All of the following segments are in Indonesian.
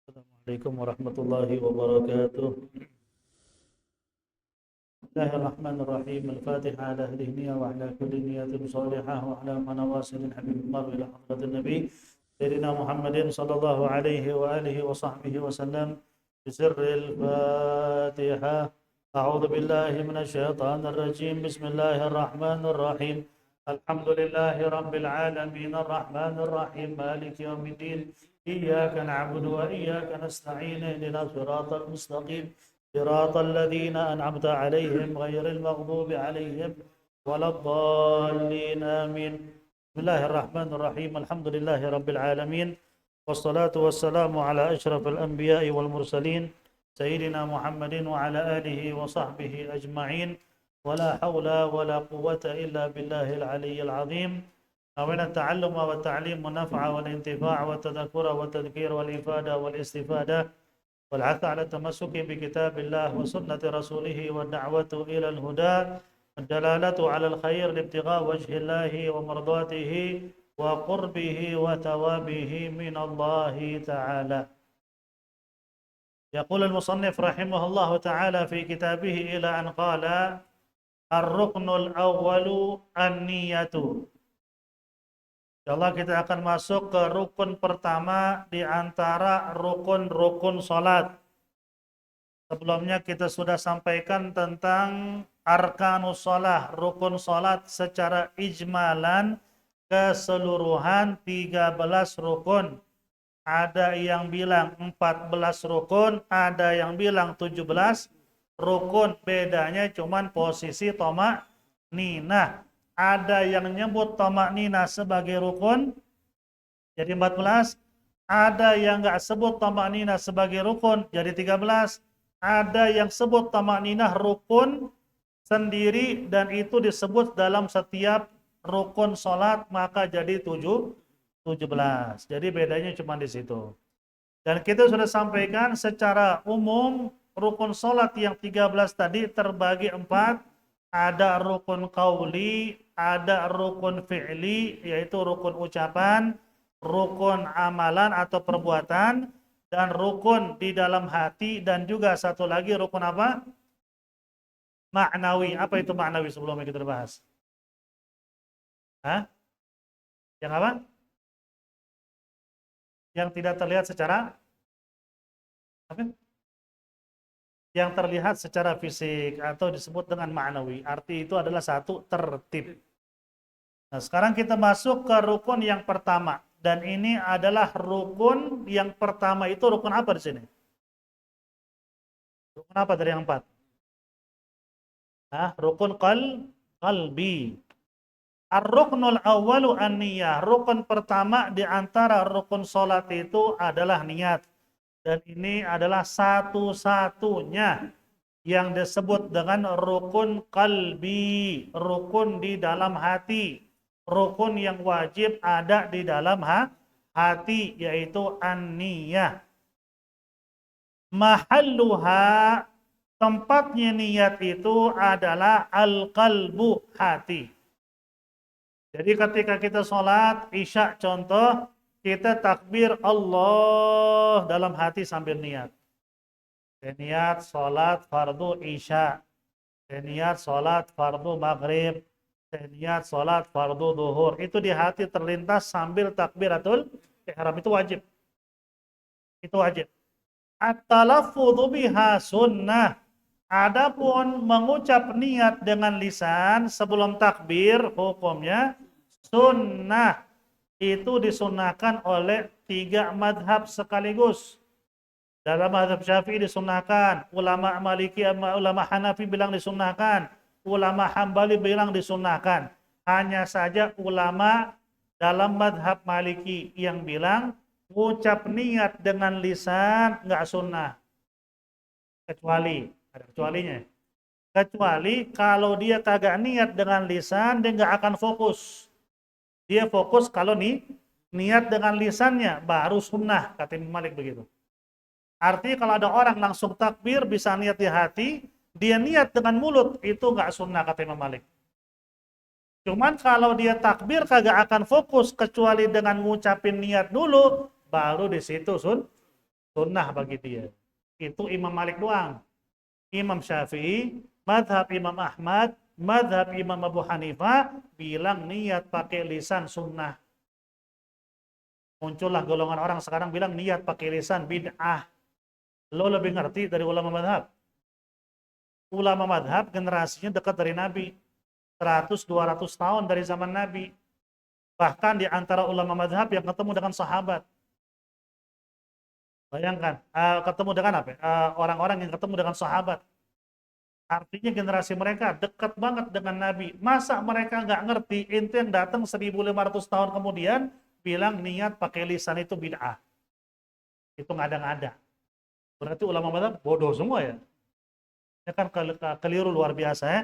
Assalamualaikum warahmatullahi wabarakatuh. Bismillahirrahmanirrahim. Al-Fatihah ala hadhihi niyya wa ala kulli niyatin salihah wa ala manawasilin habibullah ila hadratin nabi Sayyidina Muhammadin sallallahu alaihi wa alihi wa sahbihi wa sallam. Bisirril Fatihah. A'udzu billahi minasy syaithanir rajim. Bismillahirrahmanirrahim. Alhamdulillahi rabbil alamin arrahmanir rahim maliki yaumiddin. إياك نعبد وإياك نستعين اهدنا الصراط المستقيم صراط الذين أنعمت عليهم غير المغضوب عليهم ولا الضالين آمين بسم الله الرحمن الرحيم الحمد لله رب العالمين والصلاة والسلام على أشرف الأنبياء والمرسلين سيدنا محمد وعلى آله وصحبه أجمعين ولا حول ولا قوة إلا بالله العلي العظيم أولا التعلم والتعليم والنفع والانتفاع والتذكر والتذكير والإفادة والاستفادة والعث على التمسك بكتاب الله وسنة رسوله والدعوة إلى الهدى الدلالة على الخير لابتغاء وجه الله ومرضاته وقربه وثوابه من الله تعالى. يقول المصنف رحمه الله تعالى في كتابه إلى أن قال الركن الأول النية. Insyaallah kita akan masuk ke rukun pertama di antara rukun-rukun salat. Sebelumnya kita sudah sampaikan tentang arkanus shalah, rukun salat secara ijmalan keseluruhan 13 rukun. Ada yang bilang 14 rukun, ada yang bilang 17 rukun. Bedanya cuman posisi toma ninah. Ada yang nyebut tamaknina sebagai rukun, jadi 14. Ada yang nggak sebut tamaknina sebagai rukun, jadi 13. Ada yang sebut tamaknina rukun sendiri dan itu disebut dalam setiap rukun sholat, maka jadi 17. Jadi bedanya cuma di situ. Dan kita sudah sampaikan secara umum rukun sholat yang 13 tadi terbagi 4. Ada rukun qauli, ada rukun fi'li, yaitu rukun ucapan, rukun amalan atau perbuatan, dan rukun di dalam hati, dan juga satu lagi rukun apa? Ma'nawi. Apa itu ma'nawi sebelumnya kita bahas? Hah? Yang apa? Yang tidak terlihat secara apa? Yang terlihat secara fisik atau disebut dengan ma'nawi. Arti itu adalah satu tertib. Nah, sekarang kita masuk ke rukun yang pertama. Dan ini adalah rukun yang pertama itu rukun apa di sini? Rukun apa dari yang 4? Rukun qalbi. Ar-ruknul awwalu an-niyah. Rukun pertama di antara rukun salat itu adalah niat. Dan ini adalah satu-satunya yang disebut dengan rukun qalbi, rukun di dalam hati, rukun yang wajib ada di dalam hati, yaitu an-niyah. Mahalluha, tempatnya niat itu adalah al-qalbu, hati. Jadi ketika kita sholat isya contoh, kita takbir Allah dalam hati sambil niat. Niat sholat fardu isya. Niat sholat fardu maghrib. Niat sholat fardu duhur. Itu di hati terlintas sambil takbiratul ihram. Itu wajib. Itu wajib. At-talaffudhu biha sunnah. Adapun mengucap niat dengan lisan sebelum takbir, hukumnya sunnah. Itu disunahkan oleh 3 madhab sekaligus. Dalam madhab Syafi'i disunahkan, ulama Maliki, ulama Hanafi bilang disunahkan, ulama Hambali bilang disunahkan. Hanya saja ulama dalam madhab Maliki yang bilang ucap niat dengan lisan nggak sunnah. Kecuali, ada kecualinya. Kecuali kalau dia kagak niat dengan lisan, dia nggak akan fokus. Dia fokus kalau niat dengan lisannya, baru sunnah, kata Imam Malik begitu. Artinya kalau ada orang langsung takbir, bisa niat di hati, dia niat dengan mulut, itu nggak sunnah, kata Imam Malik. Cuman kalau dia takbir, kagak akan fokus, kecuali dengan ngucapin niat dulu, baru di situ sunnah bagi dia. Itu Imam Malik doang. Imam Syafi'i, madhab Imam Ahmad, madhab Imam Abu Hanifah bilang niat pakai lisan sunnah. Muncullah golongan orang sekarang bilang niat pakai lisan bid'ah. Lo lebih ngerti dari ulama madhab. Ulama madhab generasinya dekat dari Nabi. 100-200 tahun dari zaman Nabi. Bahkan di antara ulama madhab yang ketemu dengan sahabat. Bayangkan, ketemu dengan apa? Orang-orang yang ketemu dengan sahabat. Artinya generasi mereka dekat banget dengan Nabi. Masa mereka nggak ngerti, ente yang datang 1500 tahun kemudian bilang niat pakai lisan itu bid'ah. Itu ngada-ngada. Berarti ulama madhab bodoh semua ya. Ya kan keliru luar biasa ya.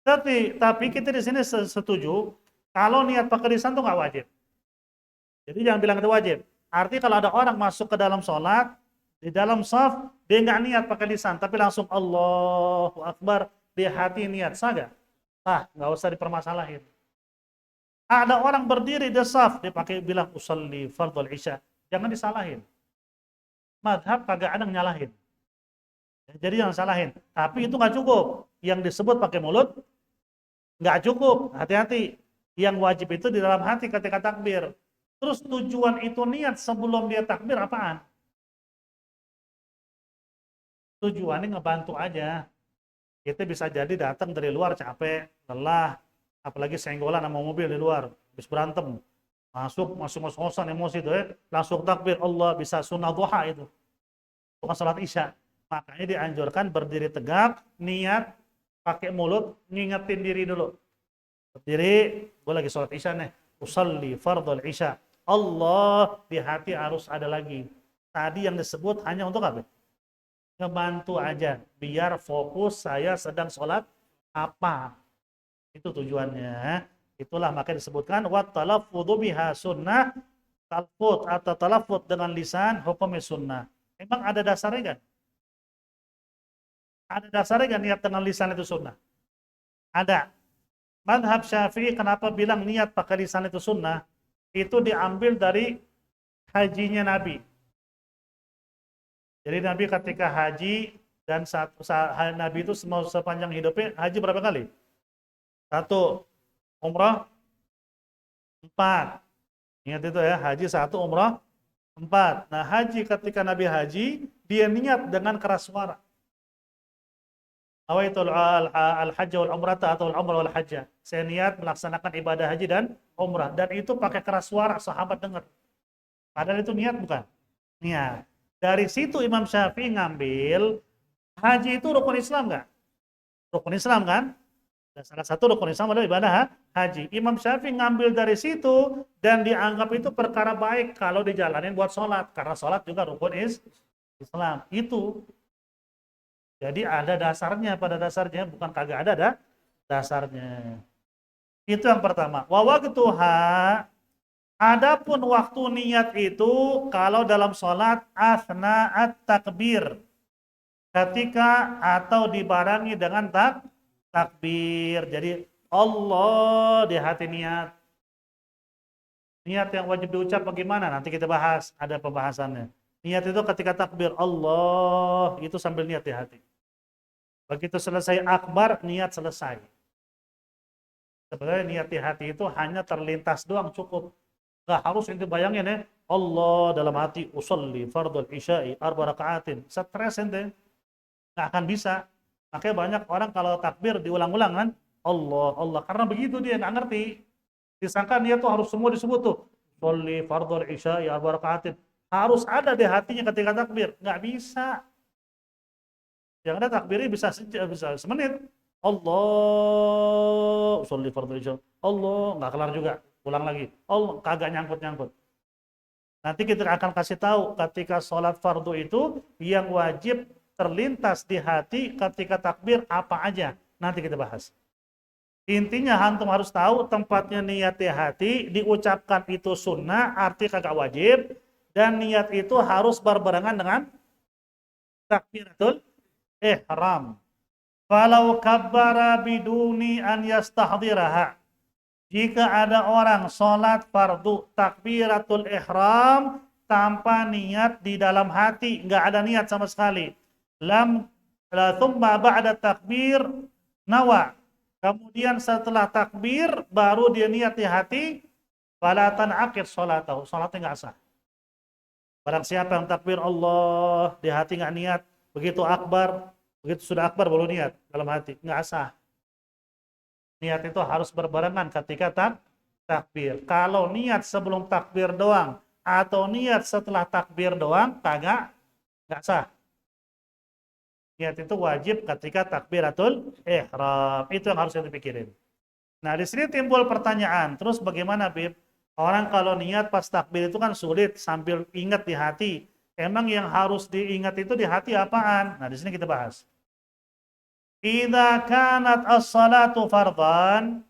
Tapi kita di sini setuju kalau niat pakai lisan itu nggak wajib. Jadi jangan bilang itu wajib. Artinya kalau ada orang masuk ke dalam sholat, di dalam shaf, dia nggak niat pakai lisan, tapi langsung Allahu Akbar, di hati niat, sah nggak? Sah, nggak usah dipermasalahin. Ada orang berdiri di shaf, dia pakai bilang usolli fardhul isya, jangan disalahin. Madhab kagak ada yang nyalahin. Jadi jangan salahin. Tapi itu nggak cukup. Yang disebut pakai mulut, nggak cukup. Hati-hati. Yang wajib itu di dalam hati ketika takbir. Terus tujuan itu niat sebelum dia takbir apaan? Tujuannya ngebantu aja. Kita bisa jadi datang dari luar capek, lelah, apalagi senggolan sama mobil di luar, habis berantem. Masuk ngosan emosi itu langsung takbir Allah, bisa sunnah duha itu. Bukan salat isya. Makanya dianjurkan berdiri tegak, niat pakai mulut, ngingetin diri dulu. Berdiri, gue lagi sholat isya nih, usalli fardhul isya. Allah di hati harus ada lagi. Tadi yang disebut hanya untuk apa? Ngebantu aja, biar fokus saya sedang sholat apa. Itu tujuannya. Itulah makanya disebutkan wa talaffudzu biha sunnah, talfuz atau talaffuz dengan lisan hukumnya sunnah. Emang ada dasarnya kan? Ada dasarnya kan niat dengan lisan itu sunnah? Ada. Madhab Syafi'i kenapa bilang niat pakai lisan itu sunnah? Itu diambil dari hajinya Nabi. Jadi Nabi ketika haji dan Nabi itu sepanjang hidupnya haji berapa kali? 1, umrah 4. Ingat itu ya, haji 1, umrah 4. Nah haji ketika Nabi haji, dia niat dengan keras suara. Nawaitul al-hajj wal umrata atau al-umrah wal hajj. Saya niat melaksanakan ibadah haji dan umrah, dan itu pakai keras suara, sahabat dengar. Padahal itu niat bukan? Niat. Dari situ Imam Syafi'i ngambil haji itu rukun Islam enggak? Rukun Islam kan? Dan salah satu rukun Islam adalah ibadah haji. Imam Syafi'i ngambil dari situ dan dianggap itu perkara baik kalau dijalanin buat sholat, karena sholat juga rukun Islam. Itu. Jadi ada dasarnya, pada dasarnya, bukan kagak ada dasarnya. Itu yang pertama. Wa waqtuha, adapun waktu niat itu kalau dalam sholat asna'at takbir, ketika atau dibarengi dengan takbir. Jadi Allah di hati niat. Niat yang wajib diucap bagaimana? Nanti kita bahas, ada pembahasannya. Niat itu ketika takbir Allah, itu sambil niat di hati. Begitu selesai akbar, niat selesai. Sebenarnya niat di hati itu hanya terlintas doang cukup. Nggak harus ente bayangin ya, Allah dalam hati, usolli fardhul isya'i 4 rakaatin. Stres ente. Nggak akan bisa. Makanya banyak orang kalau takbir diulang-ulang kan, Allah. Karena begitu dia nggak ngerti. Disangka niat tuh harus semua disebut tuh. Usolli fardhul isya'i 4 rakaatin. Harus ada di hatinya ketika takbir. Nggak bisa. Yang ada takbirnya bisa semenit. Allah, usolli fardhu isya. Allah, nggak kelar juga. Ulang lagi. Allah, kagak nyangkut-nyangkut. Nanti kita akan kasih tahu ketika sholat fardu itu yang wajib terlintas di hati ketika takbir apa aja. Nanti kita bahas. Intinya antum harus tahu tempatnya niat di hati, diucapkan itu sunnah, arti kagak wajib, dan niat itu harus berbarengan dengan takbiratul ihram. Falau kabbara biduni an yastahdiraha. Jika ada orang sholat fardu takbiratul ihram tanpa niat di dalam hati, nggak ada niat sama sekali. Thumma ba'da takbir nawa. Kemudian setelah takbir baru dia niat di hati, fala tan'aqid sholatahu. Salatnya nggak sah. Barang siapa yang takbir Allah di hati nggak niat, begitu sudah akbar baru niat dalam hati, nggak sah. Niat itu harus berbarengan ketika takbir. Kalau niat sebelum takbir doang atau niat setelah takbir doang, nggak sah. Niat itu wajib ketika takbiratul ihram. Itu yang harus kita pikirin. Nah, di sini timbul pertanyaan, terus bagaimana, Bib? Orang kalau niat pas takbir itu kan sulit sambil ingat di hati. Emang yang harus diingat itu di hati apaan? Nah, di sini kita bahas. Idza kanat as-salatu fardhan,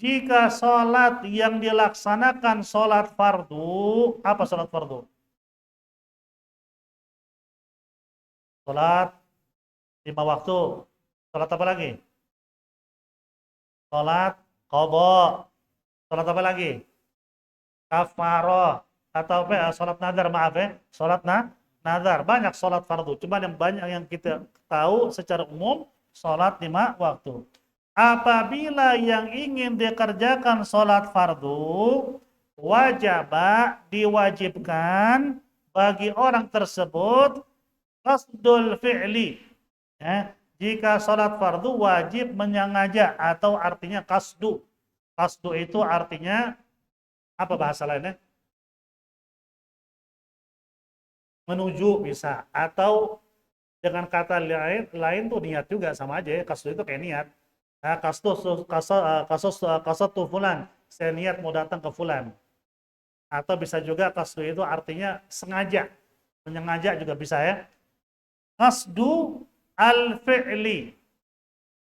jika salat yang dilaksanakan salat fardu, apa salat fardu? Salat 5 waktu. Salat apa lagi? Salat qadha. Salat apa lagi? Kafarah atau salat nadar, maaf ya. Salat nadar. Banyak salat fardu. Cuma yang banyak yang kita tahu secara umum salat 5 waktu. Apabila yang ingin dikerjakan salat fardu, diwajibkan bagi orang tersebut qasdul fi'li. Ya, jika salat fardu wajib menyengaja atau artinya qasdu. Qasdu itu artinya apa bahasa lainnya? Menuju bisa, atau dengan kata lain tuh niat juga sama aja ya. Qasdu itu kayak niat. Nah, qasdu fulan, saya niat mau datang ke fulan. Atau bisa juga qasdu itu artinya sengaja, menyengaja juga bisa ya. Qasdu al-fi'li.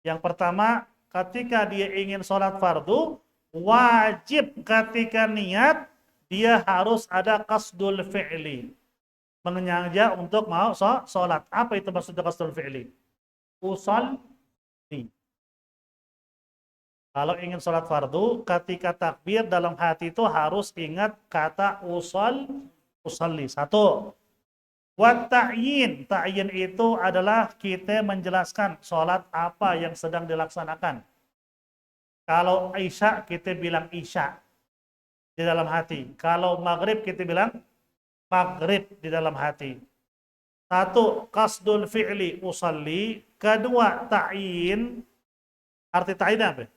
Yang pertama, ketika dia ingin sholat fardu, wajib ketika niat, dia harus ada qasdul fi'li. Menyengaja untuk mau sholat. Apa itu maksudnya qasdul fi'li? Usolli. Kalau ingin sholat fardu, ketika takbir dalam hati itu harus ingat kata usolli. Satu. Wat ta'yin. Ta'yin itu adalah kita menjelaskan sholat apa yang sedang dilaksanakan. Kalau isya, kita bilang isya di dalam hati. Kalau maghrib, kita bilang maghrib di dalam hati. Satu, qasdul fi'li usalli. Kedua, ta'yin. Arti ta'yin apa?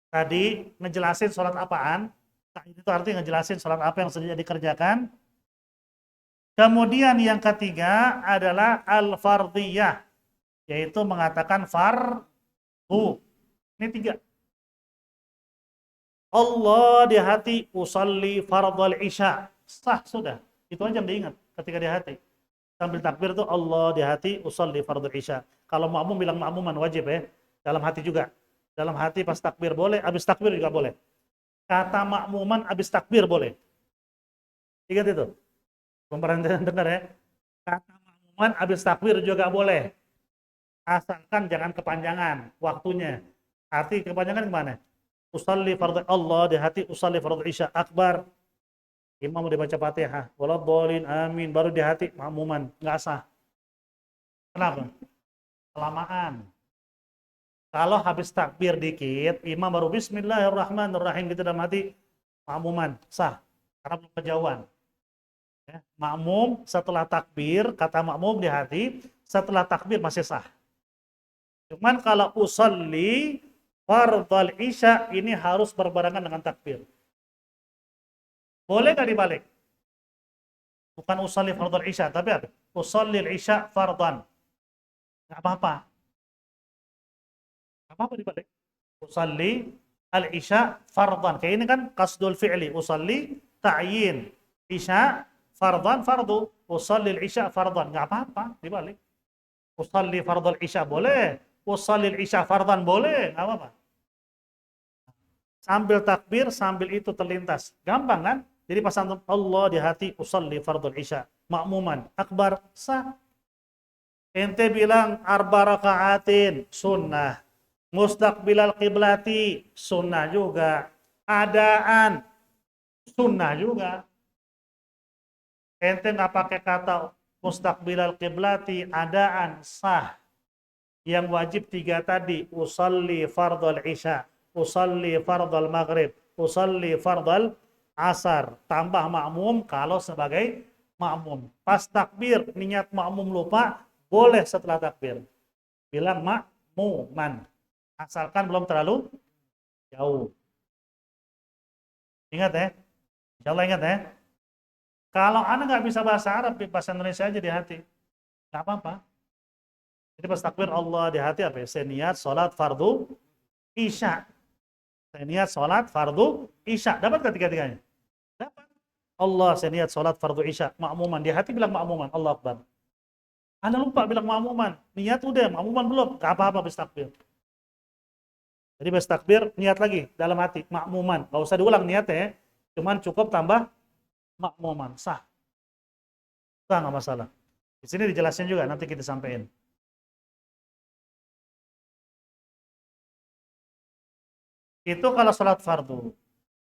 Tadi ngejelasin sholat apaan. Ta'yin itu artinya ngejelasin sholat apa yang sedang dikerjakan. Kemudian yang ketiga adalah al-fardiyah, yaitu mengatakan fardu. Ini 3. Allah di hati, usalli fardal isya. Sah sudah. Itu aja yang diingat ketika di hati. Sambil takbir itu Allah di hati, usalli fardal isya. Kalau makmum bilang makmuman wajib ya. Dalam hati juga. Dalam hati pas takbir boleh, habis takbir juga boleh. Kata makmuman habis takbir boleh. Ingat itu. Pemerintahan dengar ya. Kata makmuman habis takbir juga boleh. Asalkan jangan kepanjangan waktunya. Arti kepanjangan kemana? Usalli fardhu Allah di hati, usalli fardhu isya akbar. Imam udah baca Fatihah, waladhdallin amin, baru di hati makmuman, enggak sah. Kenapa? Kelamaan. Kalau habis takbir dikit, imam baru bismillahirrahmanirrahim gitu dalam hati, makmuman sah. Karena belum kejauhan. Ya, makmum setelah takbir, kata makmum di hati, setelah takbir masih sah. Cuman kalau usalli fardhal isya ini harus berbarengan dengan takbir. Boleh nggak dibalik? Bukan usalli fardhal isya, tapi apa? Usalli isya fardhan. Nggak apa-apa. Nggak apa-apa dibalik. Usalli al-isya fardhan. Kayak ini kan qasdul fi'li. Usalli ta'yin. Isya fardhan fardu. Usalli al-isya fardhan. Nggak apa-apa dibalik. Usalli fardhal isya boleh. Usalli al-isya fardhan boleh. Nggak apa-apa. Sambil takbir, sambil itu terlintas. Gampang kan? Jadi pas Allah di hati, usalli fardhul isya. Makmuman, akbar, sah. Ente bilang arba raka'atin, sunnah. Mustaqbilal qiblati, sunnah juga. Adaan, sunnah juga. Ente nggak pakai kata mustaqbilal qiblati, adaan sah. Yang wajib 3 tadi, usalli fardal isya, usalli fardal maghrib, usalli fardal asar. Tambah makmum kalau sebagai makmum. Pas takbir, niat makmum lupa, boleh setelah takbir. Bilang makmuman. Asalkan belum terlalu jauh. Ingat ya, insya Allah ingat ya. Kalau Anda nggak bisa bahasa Arab, bahasa Indonesia aja di hati. Nggak apa-apa. Jadi pas takbir Allah di hati apa ya? Saya niat sholat fardu isya. Saya niat sholat fardu isya. Dapat ketiga-tiganya? Dapat. Allah, saya niat sholat fardu isya. Makmuman. Di hati bilang makmuman. Allah Akbar. Anda lupa bilang makmuman. Niat udah, makmuman belum. Nggak apa-apa habis takbir. Jadi habis takbir, niat lagi dalam hati. Makmuman. Nggak usah diulang niatnya ya. Cuman cukup tambah makmuman. Sah. Sah nggak masalah. Di sini dijelasin juga, nanti kita sampaikan. Itu kalau sholat fardu.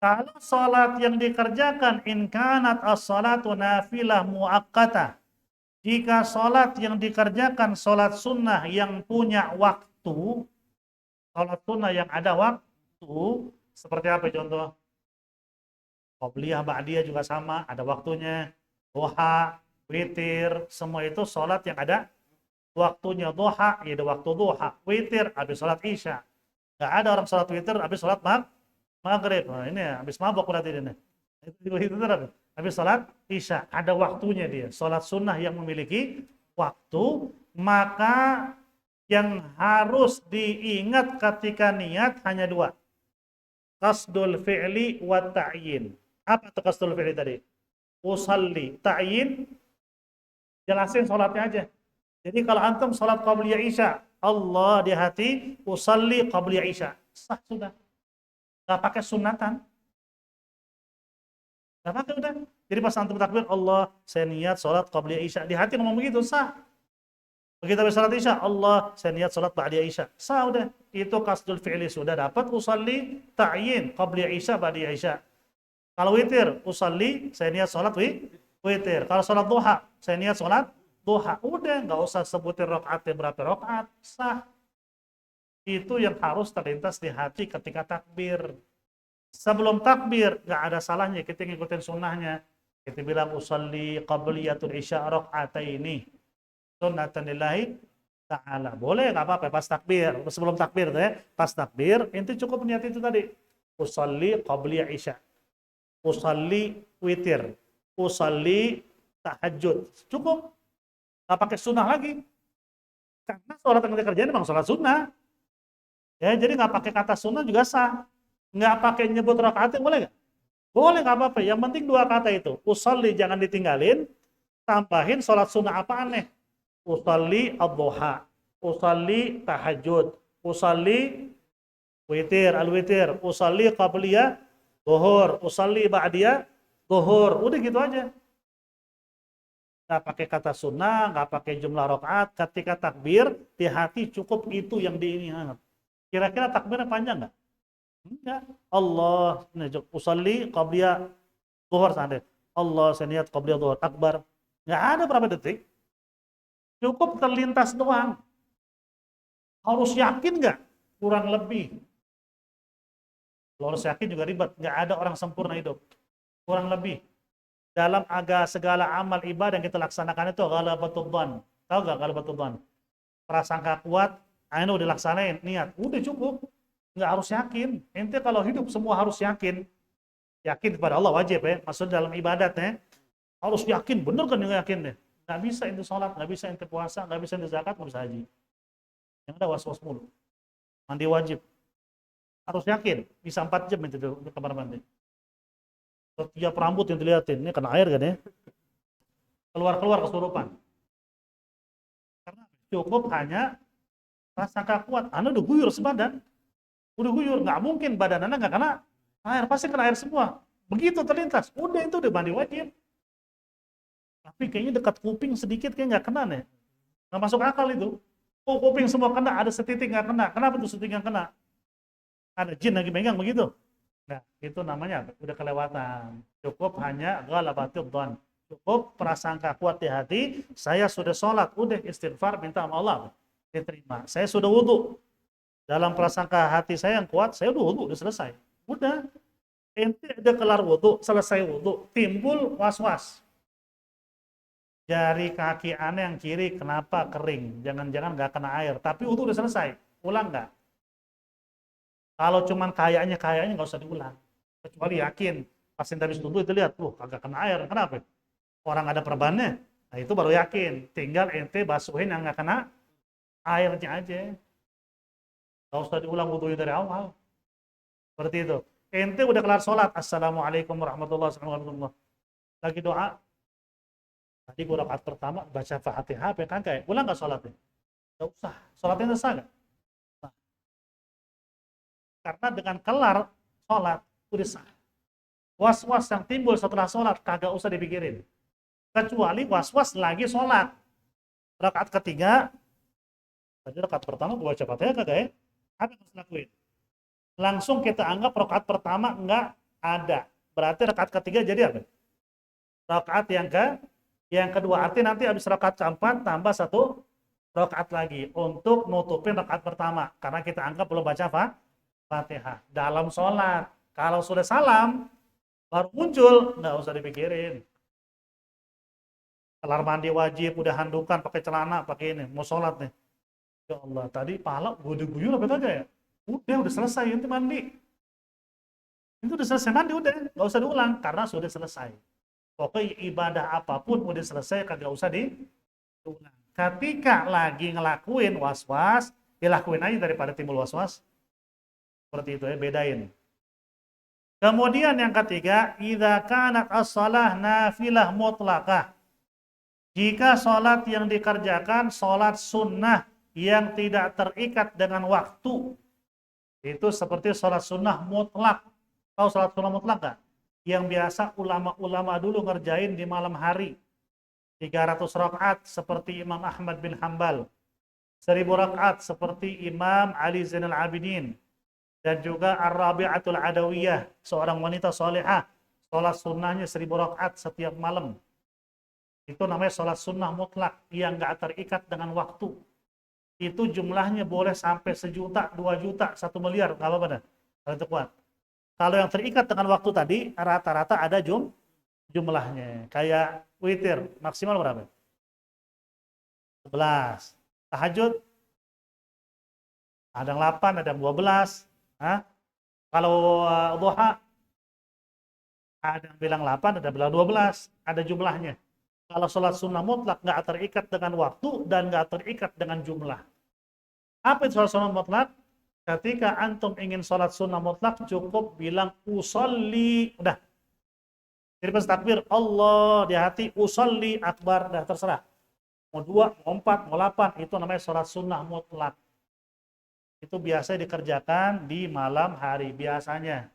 Kalau sholat yang dikerjakan, in kanat as-salatu nafilah muakkatah. Jika sholat yang dikerjakan, sholat sunnah yang punya waktu, sholat sunnah yang ada waktu, seperti apa contoh? Qobliyah, ba'diyah juga sama, ada waktunya. Duha, witir, semua itu sholat yang ada waktunya. Duha, ya ada waktu duha. Witir, habis sholat isya. Nggak ada orang sholat witir habis sholat maghrib. Nah, ini ya, habis mabok berarti ini. Itu habis sholat isya. Ada waktunya dia. Sholat sunnah yang memiliki waktu, maka yang harus diingat ketika niat hanya 2. Qasdul fi'li wa ta'yin. Apa itu qasdul fi'li tadi? Usalli. Ta'yin, jelasin sholatnya aja. Jadi kalau antum sholat qabliyah isya, Allah di hati, usalli qabliyah isya. Sah sudah. Nggak pakai sunatan. Nggak pakai udah. Jadi pas antum takbir, Allah, saya niat sholat qabliyah isya. Di hati ngomong begitu, sah. Begitu habis sholat isya, Allah, saya niat sholat ba'diyah isya. Sah udah. Itu qasdul fi'li sudah dapat. Usalli, ta'yin, qabliyah isya, ba'diyah isya. Kalau witir, usalli, saya niat sholat witir. Kalau sholat duha, saya niat sholat duha. Udah, nggak usah sebutin rakaatnya berapa rakaat, sah. Itu yang harus terlintas di hati ketika takbir. Sebelum takbir, nggak ada salahnya kita ngikutin sunnahnya. Kita bilang usalli qabliyatul isya rakaataini sunnatan lillahi ta'ala. Boleh, nggak apa-apa pas takbir. Sebelum takbir ya, pas takbir, inti cukup niat itu tadi. Usalli qabliyah isya. Usalli witir. Usalli tahajud. Cukup. Nggak pakai sunnah lagi. Karena sholat yang dikerjain memang sholat sunnah. Ya, jadi nggak pakai kata sunnah juga sah. Nggak pakai nyebut rakaatnya boleh nggak? Boleh, nggak apa-apa. Yang penting 2 kata itu. Usalli jangan ditinggalin. Tambahin sholat sunnah apa aneh. Usalli ad-duha. Usalli tahajud. Usalli witir, al-witir. Usalli qabliyah zuhur. Usalli ba'diyah zuhur. Udah gitu aja. Nggak pakai kata sunnah, nggak pakai jumlah rakaat. Ketika takbir, di hati cukup itu yang diingat. Kira-kira takbirnya panjang nggak? Enggak. Allah, usalli qabliyah zuhur sampai. Allah, saya niat qabliyah zuhur akbar. Nggak ada berapa detik. Cukup terlintas doang. Harus yakin nggak? Kurang lebih. Kalau harus yakin juga ribet. Nggak ada orang sempurna hidup. Kurang lebih. Dalam segala amal ibadah yang kita laksanakan itu ghalabatul dzan. Tahu nggak ghalabatul dzan? Prasangka kuat, ayo dilaksanain, niat. Udah cukup. Nggak harus yakin. Ente kalau hidup semua harus yakin. Yakin kepada Allah wajib ya. Maksudnya dalam ibadat ya. Harus yakin, bener kan yang yakin deh. Nggak bisa ente sholat, nggak bisa ente puasa, nggak bisa ente zakat, nggak bisa haji. Yang ada was-was mulu. Mandi wajib. Harus yakin. Bisa 4 jam itu di kamar mandi. Setiap rambut yang dilihatin, ini kena air kan ya. Keluar-keluar kesurupan. Karena cukup hanya prasangka kuat. Anda udah guyur sebadan. Udah guyur, nggak mungkin badan Anda nggak kena air. Pasti kena air semua. Begitu terlintas, udah itu udah mandi wajib. Tapi kayaknya dekat kuping sedikit kayak nggak kena nih. Nggak masuk akal itu. Oh, kuping semua kena, ada setitik nggak kena. Kenapa tuh setitik yang kena? Ada jin lagi megang begitu. Nah, itu namanya udah kelewatan. Cukup hanya ghalabatul dzan. Cukup prasangka kuat di hati, saya sudah sholat, udah istighfar, minta sama Allah, diterima. Saya sudah wudhu, dalam prasangka hati saya yang kuat, saya udah wudhu, udah selesai. Udah, ente udah kelar wudhu, selesai wudhu, timbul was-was. Jari kaki aneh yang kiri kenapa kering? Jangan-jangan nggak kena air, tapi wudhu udah selesai. Ulang nggak? Kalau cuman kayaknya nggak usah diulang. Kecuali yakin, pas ente habis wudhu itu lihat, kagak kena air, kenapa? Orang ada perbannya, nah itu baru yakin. Tinggal ente basuhin yang nggak kena airnya aja. Nggak usah diulang wudhunya dari awal. Seperti itu. Ente udah kelar sholat, assalamualaikum warahmatullahi wabarakatuh. Lagi doa, tadi gue rakaat pertama baca Fatihah, kan kayak ulang nggak sholatnya? Nggak usah. Sholatnya sah nggak? Nah, karena dengan kelar sholat udah sah. Was-was yang timbul setelah sholat kagak usah dipikirin. Kecuali was-was lagi sholat. Rakaat ketiga, tadi rakaat pertama gue baca Fatihah kagak ya? Apa yang harus lakuin? Langsung kita anggap rakaat pertama enggak ada. Berarti rakaat ketiga jadi apa? Rakaat yang kedua. Arti nanti habis rakaat keempat tambah satu rakaat lagi untuk nutupin rakaat pertama. Karena kita anggap belum baca Fatihah. Dalam sholat. Kalau sudah salam, baru muncul, nggak usah dipikirin. Kelar mandi wajib, udah handukan, pakai celana, pakai ini, mau sholat nih. Ya Allah, tadi pahala gue diguyur apa kagak ya? Udah selesai, itu mandi. Itu udah selesai mandi, udah. Nggak usah diulang, karena sudah selesai. Pokoknya ibadah apapun udah selesai, kagak usah diulang. Ketika lagi ngelakuin was-was, dilakuin aja daripada timbul was-was. Seperti itu ya, bedain. Kemudian yang ketiga, idza kanat as-shalah nafilah mutlaqah. Jika sholat yang dikerjakan sholat sunnah yang tidak terikat dengan waktu, itu seperti sholat sunnah mutlak. Tahu sholat sunnah mutlak nggak? Yang biasa ulama-ulama dulu ngerjain di malam hari. 300 rakaat seperti Imam Ahmad bin Hambal. 1000 rakaat seperti Imam Ali Zainal Abidin. Dan juga Ar-Rabi'atul Adawiyah, seorang wanita solehah. Sholat sunnahnya 1000 rakaat setiap malam. Itu namanya sholat sunnah mutlak yang nggak terikat dengan waktu. Itu jumlahnya boleh sampai 1 juta, 2 juta, 1 miliar, nggak apa-apa dah. Kalau itu kuat. Kalau yang terikat dengan waktu tadi, rata-rata ada jumlahnya. Kayak witir, maksimal berapa? 11. Tahajud, ada yang 8, ada yang 12. Hah? Kalau duha, ada yang bilang 8, ada yang bilang 12. Ada jumlahnya. Kalau sholat sunnah mutlak nggak terikat dengan waktu dan nggak terikat dengan jumlah. Apa itu sholat sunnah mutlak? Ketika antum ingin sholat sunnah mutlak, cukup bilang usolli, udah. Jadi pas takbir Allah di hati, usolli akbar, dah terserah. Mau 2, mau 4, mau 8, itu namanya sholat sunnah mutlak. Itu biasa dikerjakan di malam hari biasanya.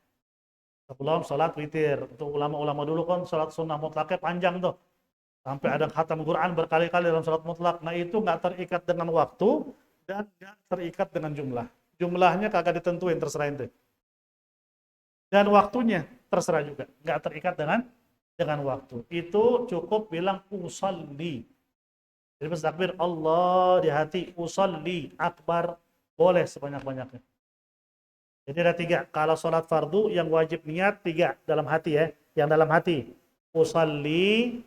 Sebelum sholat witir. Itu ulama-ulama dulu kan sholat sunnah mutlaknya panjang tuh. Sampai ada khatam Quran berkali-kali dalam sholat mutlak. Nah itu nggak terikat dengan waktu dan nggak terikat dengan jumlah. Jumlahnya kagak ditentuin, terserah itu. Dan waktunya terserah juga, nggak terikat dengan waktu. Itu cukup bilang usolli. Jadi pas takbir Allah di hati, usolli akbar, boleh sebanyak-banyaknya. Jadi ada 3. Kalau sholat fardu yang wajib niat 3 dalam hati ya, yang dalam hati usolli.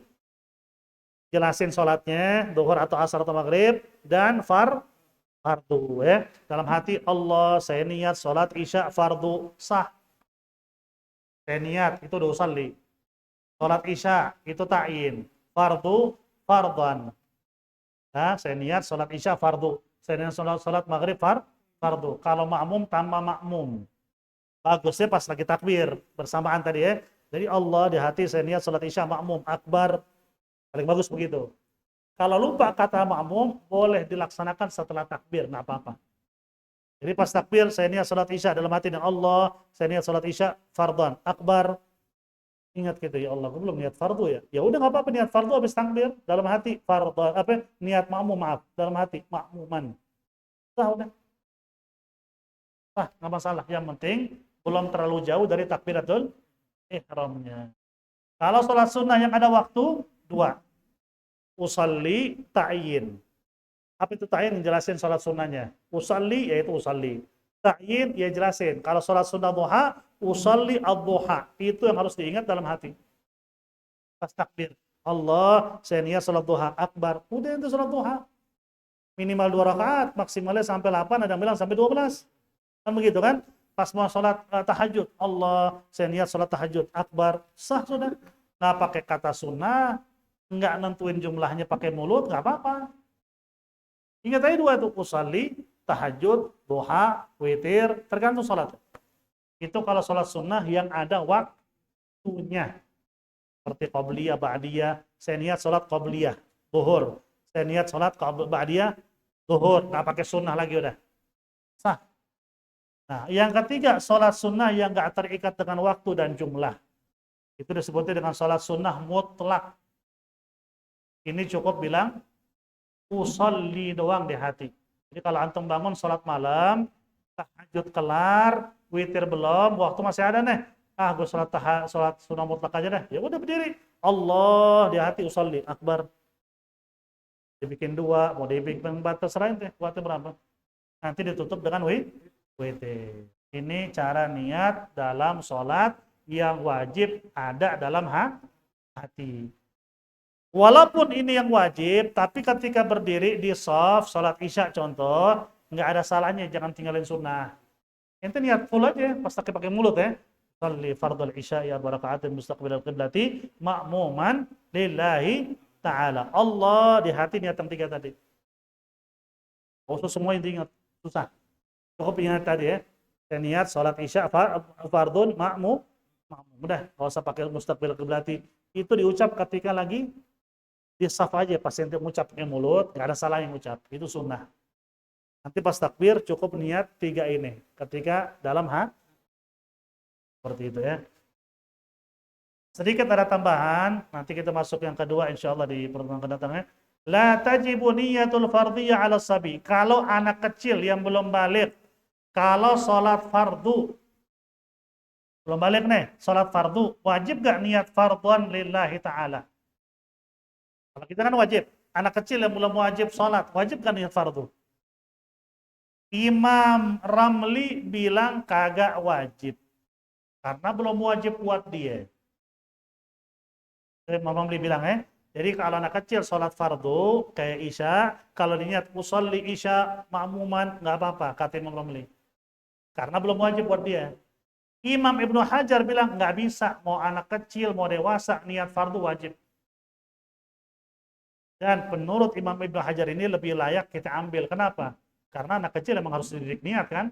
Jelasin sholatnya, duhur atau asar atau maghrib, dan fardu ya. Dalam hati Allah, saya niat sholat isya fardu, sah. Saya niat, itu udah usalli. Sholat isya, itu ta'in. Fardu, fardan. Nah, saya niat sholat isya fardu. Saya niat sholat maghrib fardu. Kalau makmum, tambah makmum. Bagusnya pas lagi takbir, bersamaan tadi ya. Jadi Allah di hati, saya niat sholat isya makmum, akbar. Paling bagus begitu. Kalau lupa kata makmum, boleh dilaksanakan setelah takbir, nggak apa-apa. Jadi pas takbir, saya niat sholat isya dalam hati dengan Allah, saya niat sholat isya fardan, akbar. Ingat gitu, ya Allah, gue belum niat fardu ya. Ya udah nggak apa-apa niat fardu habis takbir dalam hati fardan, niat makmum, maaf, dalam hati makmuman. Udah. Nggak masalah. Yang penting belum terlalu jauh dari takbiratul ihramnya. Kalau sholat sunnah yang ada waktu, dua. Usalli ta'yin. Apa itu ta'yin? Jelasin salat sunnahnya. Usalli yaitu usalli. Ta'yin ya jelasin. Kalau salat sunnah duha, usalli ad-duha. Itu yang harus diingat dalam hati. Pas takbir. Allah, saya niat salat duha akbar. Udah itu salat duha. Minimal 2 rakaat, maksimalnya sampai 8, ada yang bilang sampai 12. Kan begitu kan? Pas mau salat tahajud, Allah, saya niat salat tahajud akbar. Sah sudah. Nggak pakai kata sunnah, nggak nentuin jumlahnya pakai mulut, nggak apa-apa. Ingat aja dua itu, usalli, tahajud, duha, witir, tergantung salat. Itu kalau salat sunnah yang ada waktunya. Seperti qabliyah, ba'diyah, saya niat salat qabliyah, zuhur. Saya niat salat ba'diyah, zuhur, nggak pakai sunnah lagi udah. Sah. Nah, yang ketiga, salat sunnah yang nggak terikat dengan waktu dan jumlah. Itu disebutnya dengan salat sunnah mutlak. Ini cukup bilang usolli doang di hati. Jadi kalau antum bangun salat malam, tahajud kelar, witir belum, waktu masih ada nih. Ah, gue salat sunnah mutlak aja deh. Ya udah berdiri. Allah di hati usolli akbar. Dibikin 2, mau dibikin 4, terserah ente waktu berapa. Nanti ditutup dengan witir. Ini cara niat dalam sholat yang wajib ada dalam hati. Walaupun ini yang wajib, tapi ketika berdiri di shaf, sholat isya contoh, nggak ada salahnya, jangan tinggalin sunnah. Ente niat full aja, pas pakai mulut ya. Shalli fardul isya ya barakaatin mustaqbilal qiblati ma'muman lillahi ta'ala. Allah di hati niat yang 3 tadi. Khusus semua yang diingat, susah. Cukup ingat tadi ya. Saya niat sholat isya fardun ma'mum. Udah, nggak usah pakai mustaqbil qiblati. Itu diucap ketika lagi di saf aja, pas ente mengucap pakai mulut, nggak ada salah yang ucap. Itu sunnah. Nanti pas takbir cukup niat 3 ini. Ketika dalam seperti itu ya. Sedikit ada tambahan, nanti kita masuk yang kedua insyaallah di pertemuan kedatangannya. La tajibu niyatul fardhiyah 'ala sabi. Kalau anak kecil yang belum balik, kalau sholat fardu belum balik nih, sholat fardu, wajib gak niat fardhuan lillahi ta'ala? Kalau kita kan wajib. Anak kecil yang belum wajib sholat, wajib kan niat fardu? Imam Ramli bilang kagak wajib. Karena belum wajib buat dia. Imam Ramli bilang jadi kalau anak kecil sholat fardu, kayak isya, kalau niat usolli isya ma'muman, nggak apa-apa, kata Imam Ramli. Karena belum wajib buat dia. Imam Ibnu Hajar bilang nggak bisa, mau anak kecil, mau dewasa, niat fardu wajib. Dan menurut Imam Ibnu Hajar ini lebih layak kita ambil. Kenapa? Karena anak kecil memang harus dididik niat kan.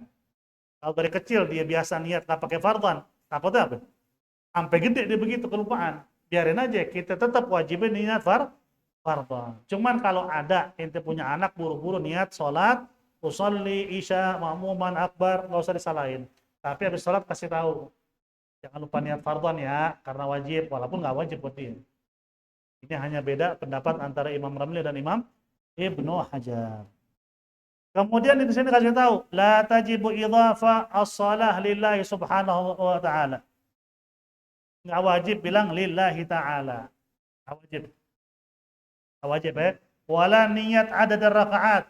Kalau dari kecil dia biasa niat nggak pakai fardhan, takutnya apa? Sampai gede dia begitu kelupaan. Biarin aja, kita tetap wajibin niat fardhan. Cuman kalau ada ente punya anak buru-buru niat sholat, usolli isya ma'muman akbar, nggak usah disalahin. Tapi habis sholat kasih tahu, jangan lupa niat fardhan ya, karena wajib, walaupun nggak wajib buat dia. Ini hanya beda pendapat antara Imam Ramli dan Imam Ibnu Hajar. Kemudian di sini kasih tahu, la tajibu idhafa as-salah lillahi subhanahu wa ta'ala. Nggak wajib bilang lillahi ta'ala. Nggak wajib. Nggak wajib ya. Wala niat adad rakaat.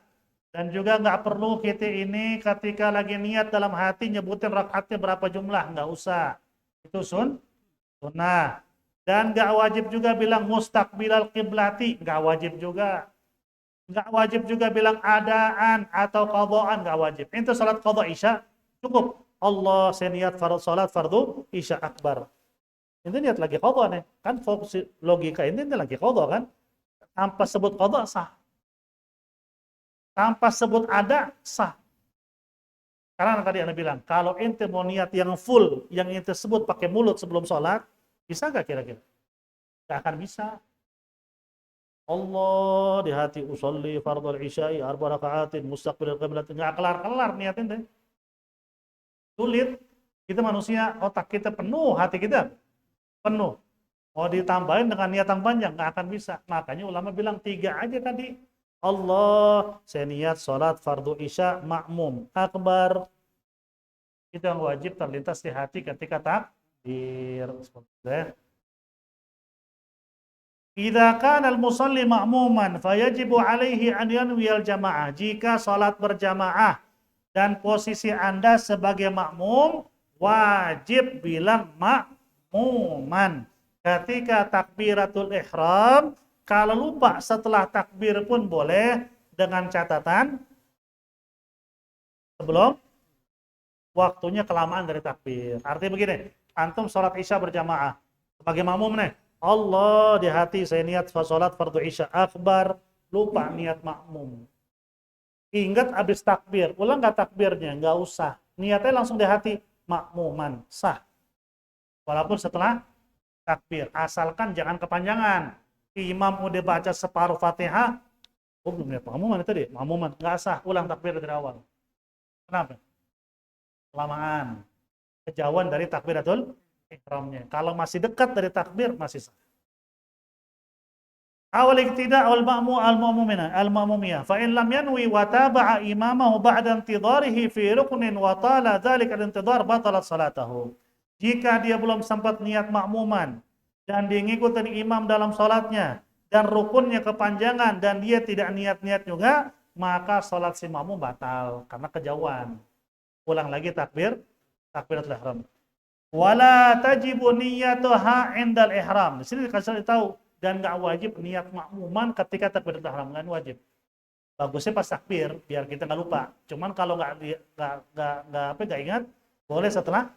Dan juga nggak perlu kita ini ketika lagi niat dalam hati nyebutin rakaatnya berapa jumlah. Nggak usah. Itu sunnah. Dan nggak wajib juga bilang mustaqbilal qiblati. Nggak wajib juga. Nggak wajib juga bilang adaan atau qadhaan. Nggak wajib. Itu salat qadha isya cukup. Allah saya niat salat fardu isya akbar. Ini niat lagi qadha nih. Kan fokus logika ini lagi qadha kan. Tanpa sebut qadha sah. Tanpa sebut ada sah. Karena tadi Anda bilang, kalau ente mau niat yang full, yang ente sebut pakai mulut sebelum sholat, bisa nggak kira-kira? Nggak akan bisa. Allah di hati usolli fardhu isya'i arba raka'atin mustaqbilal qiblat, nggak kelar-kelar niat ente. Sulit. Kita manusia, otak kita penuh, hati kita penuh. Mau ditambahin dengan niat yang panjang, nggak akan bisa. Makanya ulama bilang 3 aja tadi. Allah, saya niat sholat fardu isya makmum akbar. Itu yang wajib terlintas di hati ketika takbir. Seperti itu ya. Idza kana al-musalli ma'muman fayajibu alaihi an yanwiyal jamaah. Jika salat berjamaah dan posisi Anda sebagai makmum, wajib bilang makmuman. Ketika takbiratul ihram, kalau lupa setelah takbir pun boleh, dengan catatan sebelum waktunya kelamaan dari takbir. Artinya begini, antum sholat isya berjamaah sebagai makmum nih, Allah di hati saya niat sholat fardu isya akbar, lupa niat makmum. Ingat habis takbir, ulang nggak takbirnya, nggak usah. Niatnya langsung di hati, makmuman, sah. Walaupun setelah takbir, asalkan jangan kepanjangan. Imam udah baca separuh Fatihah, oh belum niat makmuman itu deh, makmuman, nggak sah, ulang takbir dari awal. Kenapa? Kelamaan. Kejauhan dari takbiratul ihramnya. Kalau masih dekat dari takbir, masih sah. Awal iktida al-ma'mumiyah fa in lam yanwi wa taba'a imamahu ba'da intidharihi fi ruknin wa tala dzalika al-intidhar batalat salatahu. Jika dia belum sempat niat makmuman dan dia ngikutin imam dalam salatnya dan rukunnya kepanjangan dan dia tidak niat-niat juga, maka salat si makmum batal karena kejauhan. Ulang lagi takbiratul ihram. Wala tajibu niyyatuha indal ihram. Di sini dikasih tahu, dan nggak wajib niat makmuman ketika takbiratul ihram, nggak wajib. Bagusnya pas takbir biar kita nggak lupa. Cuman kalau nggak ingat, boleh setelah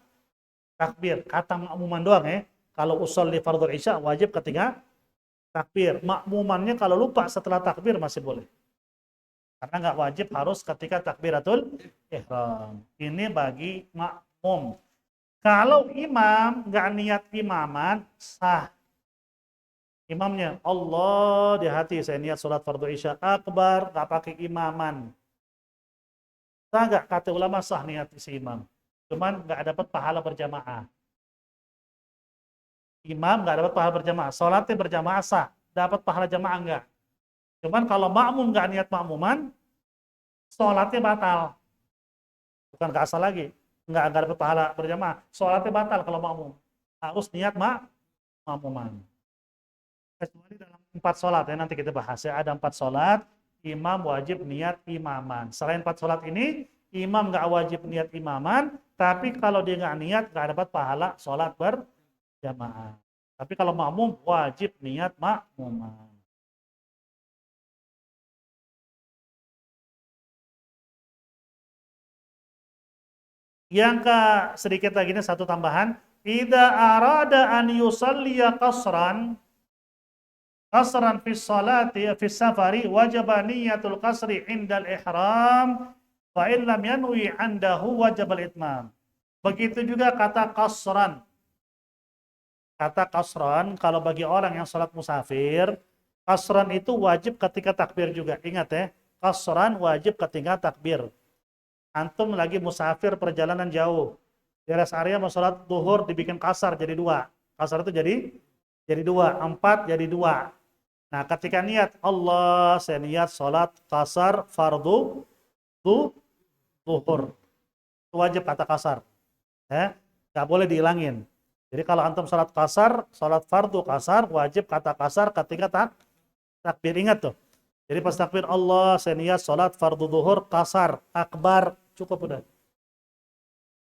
takbir. Kata makmuman doang ya. Kalau usolli fardhu isya wajib ketika takbir. Makmumannya kalau lupa setelah takbir masih boleh. Karena nggak wajib harus ketika takbiratul ihram. Ini bagi makmum. Kalau imam nggak niat imaman, sah. Imamnya, Allah di hati, saya niat sholat fardu isya akbar, nggak pakai imaman. Sah nggak? Kata ulama sah niat si imam. Cuman nggak dapat pahala berjamaah. Imam nggak dapat pahala berjamaah. Sholatnya berjamaah sah. Dapat pahala jamaah nggak? Cuman kalau makmum nggak niat makmuman, sholatnya batal. Bukan nggak asal lagi. Nggak dapat pahala berjamaah. Sholatnya batal kalau makmum. Harus niat makmuman. Kecuali dalam 4 sholat ya, nanti kita bahas ya. Ada 4 sholat, imam wajib niat imaman. Selain 4 sholat ini, imam nggak wajib niat imaman, tapi kalau dia nggak niat, nggak dapat pahala sholat berjamaah. Tapi kalau makmum, wajib niat makmuman. Yang sedikit lagi ini satu tambahan. Idza arada an yusalliya qasran fi sholati fi safari wajaba niyatul qasri indal ihram fa in lam yanwi andahu wajibal itmam. Begitu juga kata qasran. Kata qasran kalau bagi orang yang salat musafir, qasran itu wajib ketika takbir juga. Ingat ya, qasran wajib ketika takbir. Antum lagi musafir perjalanan jauh. Di rest area mau sholat duhur dibikin kasar jadi 2. Kasar itu jadi 2, 4 jadi 2. Nah, ketika niat Allah, saya niat sholat kasar fardu duhur. Itu wajib kata kasar. Ya, nggak boleh dihilangin. Jadi kalau antum sholat kasar, sholat fardu kasar, wajib kata kasar ketika takbir. Ingat tuh. Jadi pas takbir Allah, saya niat sholat fardu duhur kasar, akbar, cukup udah.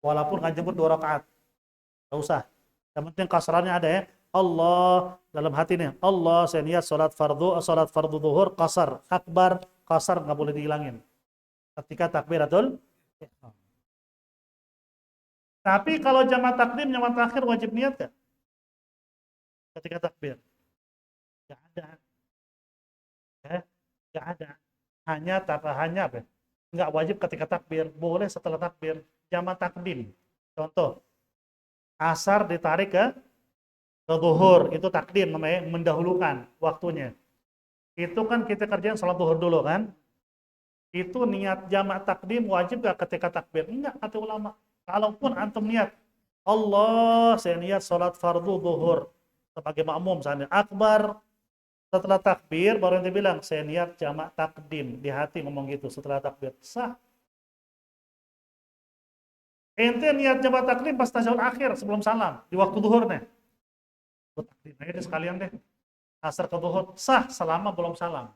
Walaupun nggak jemput 2 rakaat. Nggak usah. Yang penting kasarnya ada ya. Allah dalam hati nih. Allah saya niat sholat fardu duhur kasar, akbar, kasar nggak boleh dihilangin. Ketika takbiratul ihram. Tapi kalau jamaah takdim, jamaah takhir wajib niat nggak? Ketika takbir? Nggak ada. Ya, nggak ada. Hanya apa? Nggak wajib ketika takbir, boleh setelah takbir. Jamaah takdim. Contoh, asar ditarik ke zuhur, itu takdim namanya, mendahulukan waktunya. Itu kan kita kerjain sholat zuhur dulu kan? Itu niat jamaah takdim wajib nggak ketika takbir? Enggak, kata ulama. Kalaupun antum niat, Allah saya niat sholat fardu zuhur sebagai makmum, misalnya akbar, setelah takbir baru nanti bilang saya niat jamaah takdim, di hati ngomong gitu setelah takbir, sah. Ente niat jamaah takdim pas tasyahud akhir sebelum salam di waktu zuhur nih. Takdim aja deh sekalian deh. asar ke zuhur sah selama belum salam.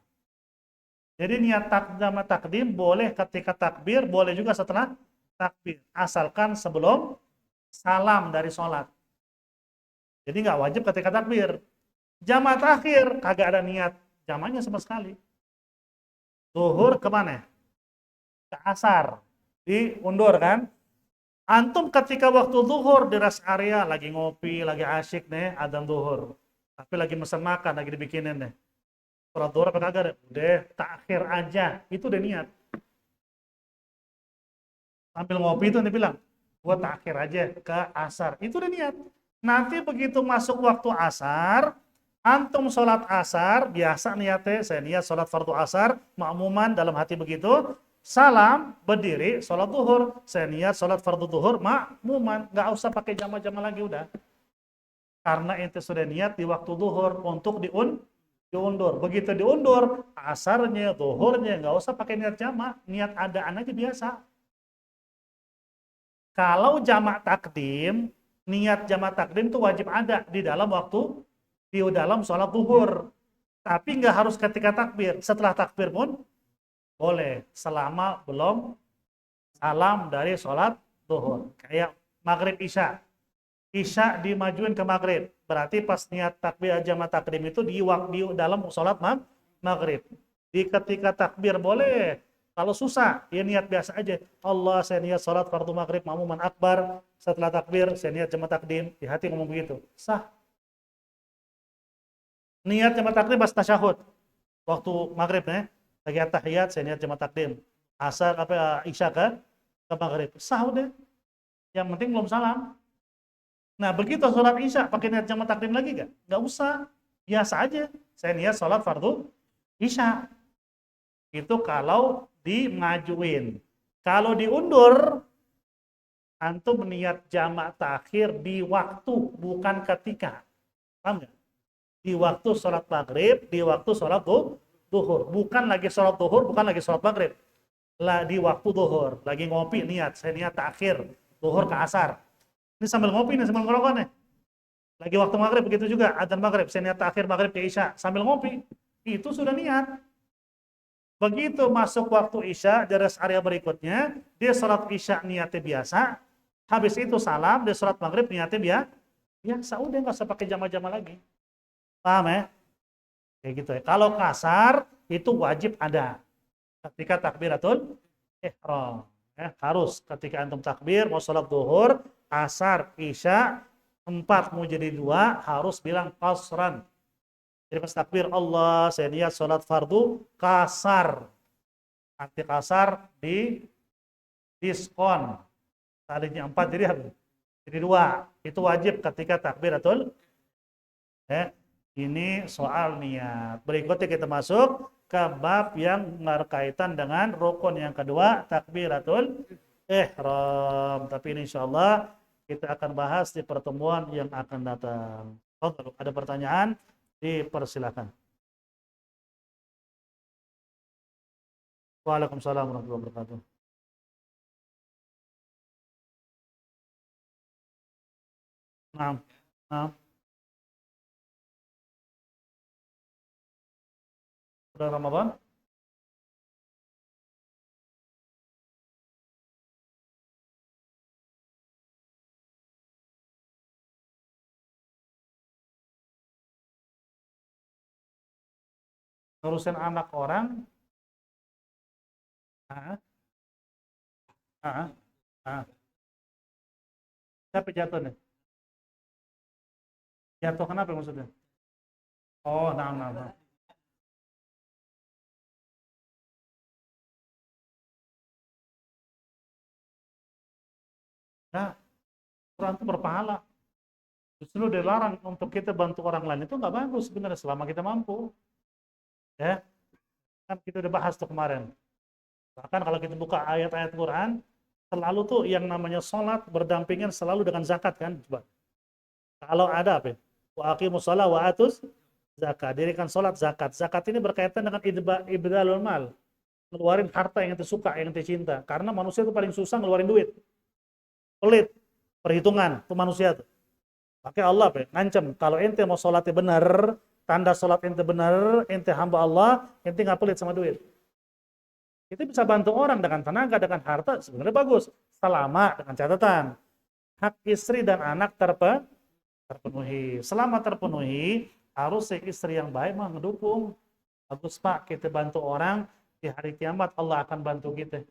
Jadi niat jama takdim boleh ketika takbir, boleh juga setelah takbir, asalkan sebelum salam dari sholat. Jadi nggak wajib ketika takbir. Jama akhir kagak ada niat jamanya sama sekali. Zuhur kemana? Ke asar, diundur kan? Antum ketika waktu zuhur di rest area lagi ngopi, lagi asyik nih, adzan zuhur. Tapi lagi mesen makan, lagi dibikinin nih. Sholat zuhur apa kagak? Udah, takhir aja. Itu udah niat. Sambil ngopi itu dia bilang, gua takhir aja ke asar. Itu udah niat. Nanti begitu masuk waktu asar, antum sholat asar, biasa niatnya, saya niat sholat fardu asar, makmuman dalam hati begitu, salam, berdiri, sholat duhur, saya niat sholat fardu duhur, makmuman, nggak usah pakai jama-jama lagi udah. Karena ente sudah niat di waktu duhur untuk diundur. Begitu diundur, asarnya, duhurnya, nggak usah pakai niat jama, niat adaan aja biasa. Kalau jamak takdim, niat jamak takdim itu wajib ada di dalam waktu, di dalam sholat zuhur. Tapi nggak harus ketika takbir. Setelah takbir pun boleh, selama belum salam dari sholat zuhur. Kayak maghrib isya. Isya dimajuin ke maghrib. Berarti pas niat takbir jamak takdim itu di dalam sholat maghrib. Di ketika takbir boleh. Kalau susah, ya niat biasa aja. Allah, saya niat sholat fardu maghrib, makmuman akbar. Setelah takbir, saya niat jamak takdim. Di hati ngomong begitu. Sah. Niat jamak takdim pas tasyahud. Waktu maghrib nih, lagi tahiyat, saya niat jamak takdim. Asar, isya ke maghrib. Sah udah. Yang penting belum salam. Nah, begitu sholat isya, pakai niat jamak takdim lagi gak? Gak usah. Biasa aja. Saya niat sholat fardu isya. Itu kalau dimajuin. Kalau diundur, antum niat jamak takhir di waktu, bukan ketika. Paham nggak? Di waktu sholat maghrib, di waktu sholat duhur. Bukan lagi sholat duhur, bukan lagi sholat maghrib. Lah di waktu duhur. Lagi ngopi niat, saya niat takhir. Duhur ke asar. Ini sambil ngopi nih, sambil ngerokok nih. Lagi waktu maghrib, begitu juga. Adzan maghrib, saya niat takhir maghrib ke isya. Sambil ngopi. Itu sudah niat. Begitu masuk waktu isya, di rest area berikutnya, dia sholat isya niatnya biasa, habis itu salam, dia sholat maghrib niatnya biasa, udah nggak usah pakai jama-jama lagi. Paham ya? Kayak gitu ya. Kalau kasar, itu wajib ada. Ketika takbiratul ihram. Ya, harus ketika antum takbir, mau sholat duhur, asar, isya, 4 mau jadi 2, harus bilang qasran. Jadi pas takbir Allah, saya niat sholat fardu kasar. Nanti kasar di diskon. Tadinya 4 jadi apa? Jadi 2. Itu wajib ketika takbiratul. Ini soal niat. Berikutnya kita masuk ke bab yang berkaitan dengan rukun yang kedua, takbiratul ihram. Tapi ini insyaallah kita akan bahas di pertemuan yang akan datang. Ada pertanyaan? Dipersilakan. Waalaikumsalam warahmatullahi wabarakatuh. Nah, nah, bulan Ramadan. Ngurusin anak orang. Ah, ah, ah. Siapa jatuh nih? Jatuh kenapa maksudnya? Oh, nah. Nah, Quran itu berpahala. Justru dilarang untuk kita bantu orang lain itu nggak bagus sebenarnya selama kita mampu. Ya, kan kita udah bahas tuh kemarin. Bahkan kalau kita buka ayat-ayat Quran, selalu tuh yang namanya sholat berdampingan selalu dengan zakat kan. Coba. Kalau ada apa? Wa aqimus shalah wa atuz zakat. Dirikan sholat zakat. Zakat ini berkaitan dengan ibdalul mal. Ngeluarin harta yang ente suka, yang ente cinta. Karena manusia itu paling susah ngeluarin duit. Pelit. Perhitungan. Itu manusia tuh. Makanya Allah ngancam. Kalau ente mau sholatnya benar, tanda sholat ente benar, ente hamba Allah, ente nggak pelit sama duit. Itu bisa bantu orang dengan tenaga, dengan harta, sebenarnya bagus. Selama dengan catatan, hak istri dan anak terpenuhi. Selama terpenuhi, harus si istri yang baik mendukung. Bagus Pak, kita bantu orang, di hari kiamat Allah akan bantu kita.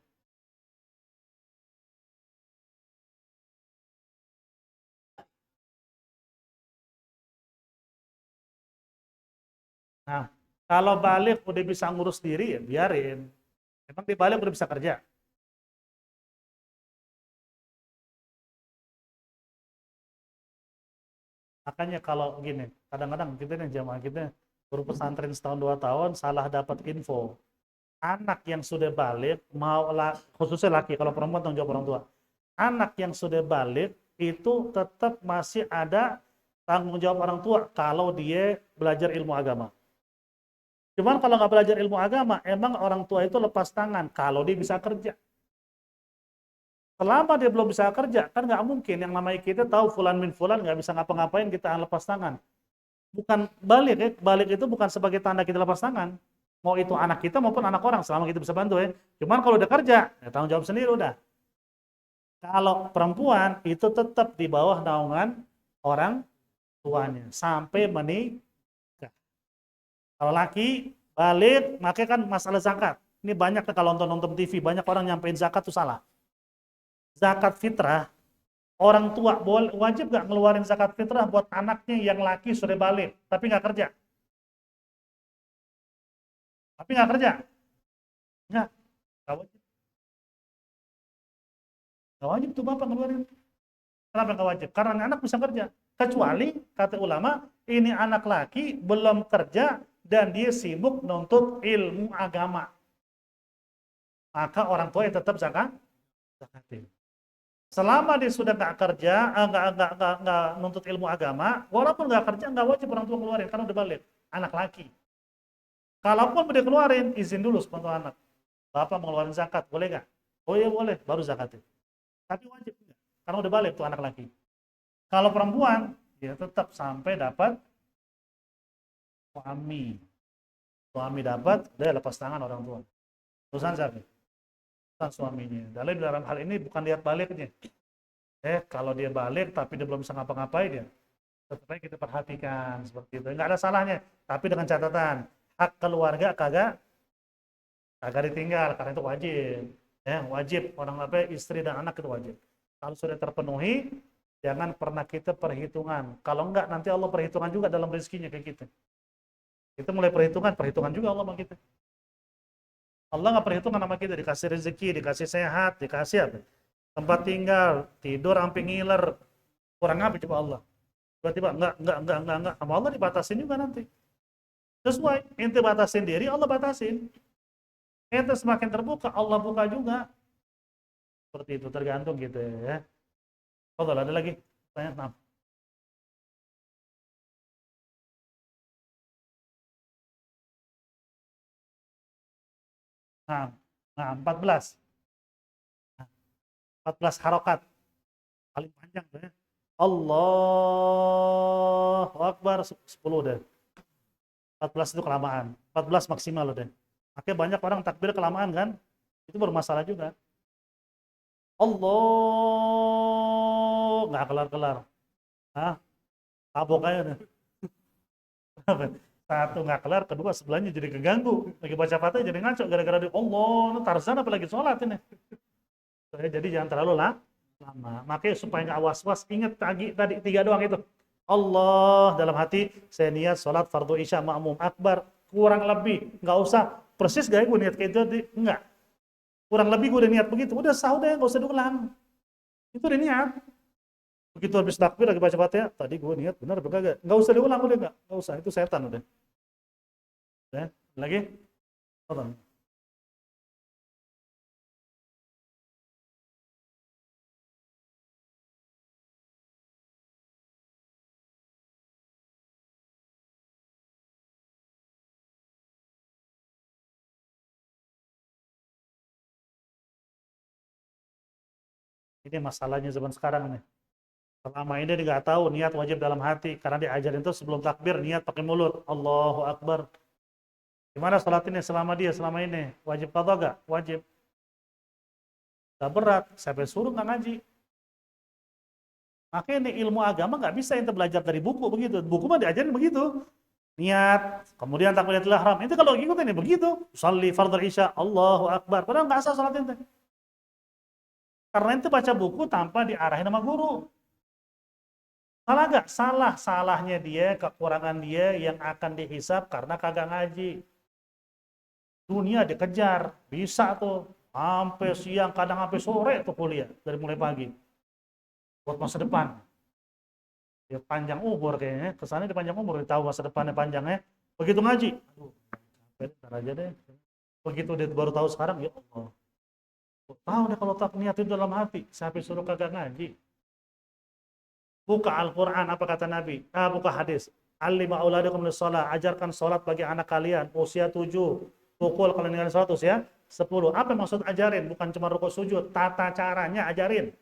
Nah, kalau balik udah bisa ngurus diri, ya biarin. Emang di balik udah bisa kerja. Makanya kalau gini, kadang-kadang kita nih jamaah kita baru pesantren setahun 2 tahun salah dapat info. Anak yang sudah balik mau khususnya laki, kalau perempuan tanggung jawab orang tua. Anak yang sudah balik itu tetap masih ada tanggung jawab orang tua kalau dia belajar ilmu agama. Cuman kalau nggak belajar ilmu agama, emang orang tua itu lepas tangan kalau dia bisa kerja. Selama dia belum bisa kerja, kan nggak mungkin yang namanya kita tahu fulan min fulan nggak bisa ngapa-ngapain kita lepas tangan. Bukan balik ya, balik itu bukan sebagai tanda kita lepas tangan. Mau itu anak kita maupun anak orang, selama kita bisa bantu ya. Cuman kalau udah kerja, ya tanggung jawab sendiri udah. Kalau perempuan itu tetap di bawah naungan orang tuanya sampai menikah. Kalau laki balik, makanya kan masalah zakat. Ini banyak kalau nonton TV, banyak orang nyampein zakat itu salah. Zakat fitrah, orang tua wajib nggak ngeluarin zakat fitrah buat anaknya yang laki sudah balik, tapi nggak kerja. Tapi nggak kerja. Nggak, wajib. Nggak wajib tuh bapak ngeluarin. Kenapa nggak wajib? Karena anak bisa kerja. Kecuali, kata ulama, ini anak laki belum kerja dan dia sibuk nuntut ilmu agama. Maka orang tua tetap zakatin. Selama dia sudah nggak kerja, nggak nuntut ilmu agama, walaupun nggak kerja, nggak wajib orang tua keluarin karena udah balik. Anak laki. Kalaupun udah keluarin, izin dulu sebagai anak. Bapak mau ngeluarin zakat, boleh nggak? Oh iya boleh, baru zakatin. Tapi wajib enggak, karena udah balik tuh anak laki. Kalau perempuan, dia tetap sampai dapat suami. Suami dapat, dia lepas tangan orang tua. Urusan siapa? Urusan suaminya. Dalam hal ini bukan lihat baliknya. Kalau dia balik tapi dia belum bisa ngapa-ngapain ya, tetap kita perhatikan seperti itu. Nggak ada salahnya. Tapi dengan catatan, hak keluarga kagak ditinggal karena itu wajib. Wajib orang apa istri dan anak itu wajib. Kalau sudah terpenuhi, jangan pernah kita perhitungan. Kalau enggak, nanti Allah perhitungan juga dalam rezekinya kayak kita. Kita mulai perhitungan juga Allah sama kita. Allah nggak perhitungan sama kita, dikasih rezeki, dikasih sehat, dikasih apa? Tempat tinggal, tidur sampai ngiler. Kurang apa coba Allah? Tiba-tiba enggak. Sama Allah dibatasin juga nanti. Sesuai, ente batasin diri, Allah batasin. Ente semakin terbuka, Allah buka juga. Seperti itu, tergantung gitu ya. Oh, ada lagi? Tanya, maaf. Nah, 14. Nah, 14 harokat. Paling panjang tuh ya. Allahu Akbar 10 deh. 14 itu kelamaan. 14 maksimal loh deh. Makanya banyak orang takbir kelamaan kan? Itu bermasalah juga. Allah nggak kelar-kelar. Hah? Tabok aja deh. Satu nggak kelar, kedua sebelahnya jadi keganggu. Lagi baca fatihah jadi ngaco gara-gara di Allah, Tarzan apalagi sholat ini. Jadi jangan terlalu lama. Makanya supaya nggak was-was, ingat tadi 3 doang itu. Allah dalam hati, saya niat sholat fardu isya makmum akbar. Kurang lebih, nggak usah persis gak ya gue niat kayak itu, enggak. Kurang lebih gue udah niat begitu, udah sah udah, nggak usah diulang. Itu udah niat. Begitu habis takbir lagi baca fatihah, tadi gue niat benar apa kagak? Nggak usah diulang udah nggak usah, itu setan udah. Ya, lagi? Tonton. Ini masalahnya zaman sekarang nih. Selama ini dia nggak tahu niat wajib dalam hati karena diajarin itu sebelum takbir niat pakai mulut. Allahu Akbar. Gimana sholat ini selama ini? Wajib qadha gak? Wajib. Gak berat. Sampai suruh nggak ngaji. Makanya ini ilmu agama nggak bisa ente belajar dari buku begitu. Buku mah diajarin begitu. Niat, kemudian takbiratul ihram. Itu kalau ikutin ini begitu. Sholli fardhu isya, Allahu Akbar. Padahal nggak asal sholat ente. Karena itu baca buku tanpa diarahin sama guru. Salah gak? Salah. Salahnya dia, kekurangan dia yang akan dihisab karena kagak ngaji. Dunia dikejar, bisa tuh. Sampai siang, kadang sampai sore tuh kuliah. Dari mulai pagi. Buat masa depan. Ya panjang umur kayaknya. Kesannya di panjang umur. Tahu masa depannya panjangnya. Begitu ngaji. Aduh, ntar aja deh. Begitu dia baru tahu sekarang, ya Allah. Tahu deh kalau tak niat itu dalam hati. Sampai suruh kagak ngaji. Buka Al-Quran, apa kata Nabi? Buka hadis. Allima auladakum lis-shalah, ajarkan sholat bagi anak kalian usia 7. Pukul kalau ninggalin sholat usia 10. Apa maksud ajarin? Bukan cuma rukuk sujud, tata caranya ajarin.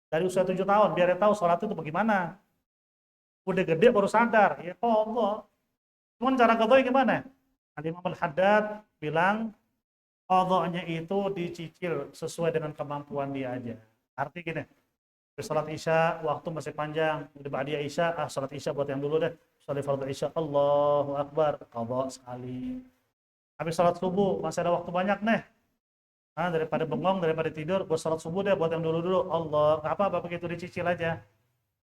Dari usia 7 tahun, biar dia tahu sholat itu bagaimana. Udah gede baru sadar, ya Allah. Cuman cara qadha gimana? Al-Imam Al-Haddad bilang, qadhanya itu dicicil sesuai dengan kemampuan dia aja. Arti gini, sholat isya waktu masih panjang, udah ba'diyah isya, sholat isya buat yang dulu deh, sholat fardhu isya, Allahu Akbar, qadha sekali. Habis sholat subuh masih ada waktu banyak nih, daripada bengong, daripada tidur, buat sholat subuh deh buat yang dulu Allah, nggak apa-apa begitu dicicil aja.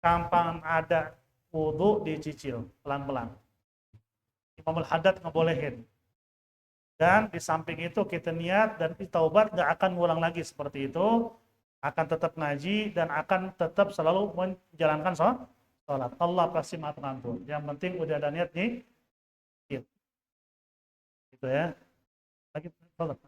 Kapan ada wudu dicicil pelan-pelan. Imam Al-Haddad ngebolehin. Dan di samping itu kita niat dan taubat nggak akan ngulang lagi seperti itu. Akan tetap ngaji dan akan tetap selalu menjalankan sholat. Allah pasti maha pengampun. Yang penting udah ada niat nih. Gitu ya. Lagi sholat.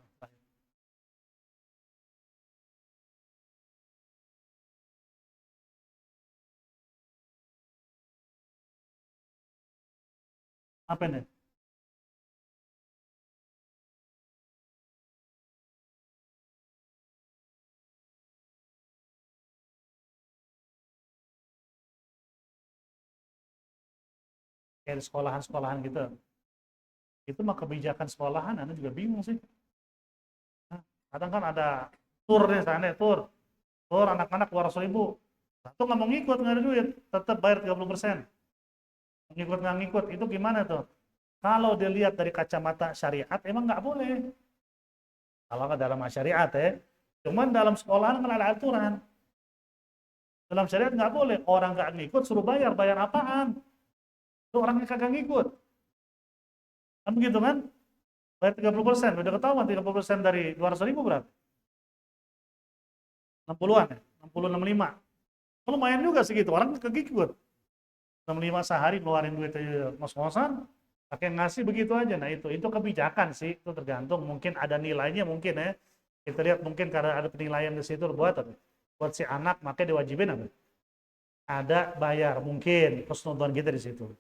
Apa ini? Kayak sekolahan-sekolahan gitu. Itu mah kebijakan sekolahan, Anda juga bingung sih. Nah, kadang kan ada tur nih, sana tur. Tur anak-anak 200.000. Satu nggak mau ngikut, nggak ada duit. Tetap bayar 30%. Ngikut nggak ngikut, itu gimana tuh? Kalau dilihat dari kacamata syariat, emang nggak boleh. Kalau nggak dalam syariat ya. Cuman dalam sekolahan kan ada aturan. Dalam syariat nggak boleh. Orang nggak ngikut suruh bayar. Bayar apaan? Itu orangnya kagak ngikut. Kan begitu kan? Bayar 30%. Udah ketahuan 30% dari 200.000 berapa? 60-an ya? 60, 65. Lumayan juga segitu. Orang kagak ngikut. 65 sehari ngeluarin duit aja ngos-ngosan. Pakai ngasih begitu aja. Nah itu kebijakan sih. Itu tergantung. Mungkin ada nilainya mungkin ya. Kita lihat mungkin karena ada penilaian di situ buat apa? Buat si anak makanya diwajibin apa? Ada bayar mungkin husnudzon kita di situ.